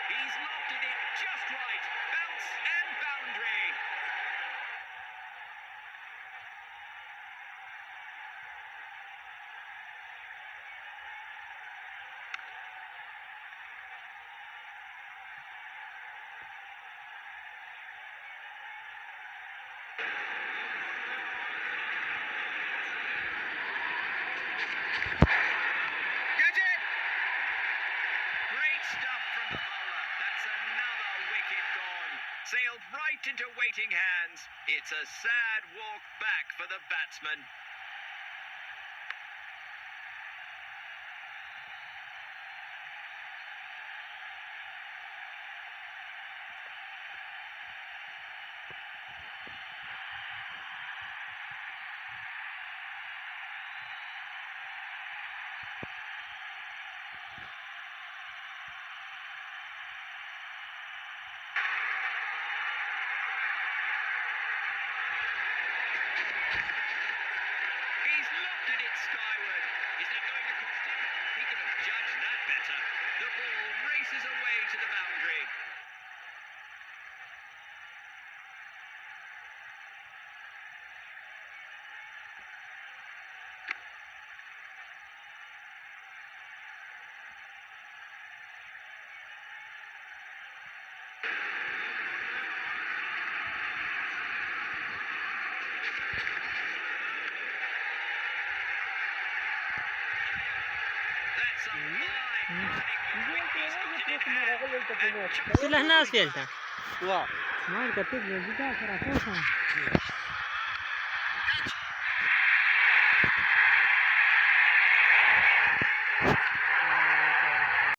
He's lofted it just right. Bounce and boundary. Get it! Great stuff from the bowler. That's another wicket gone. Sailed right into waiting hands. It's a sad walk back for the batsman. He's lofted it skyward. Is that going to cost him? He could have judged that better. The ball races away to the boundary. That's a fine running quick. He's got it in hand. And Sila na asfalta. Wow. Marca, tu vedi da cara cosa.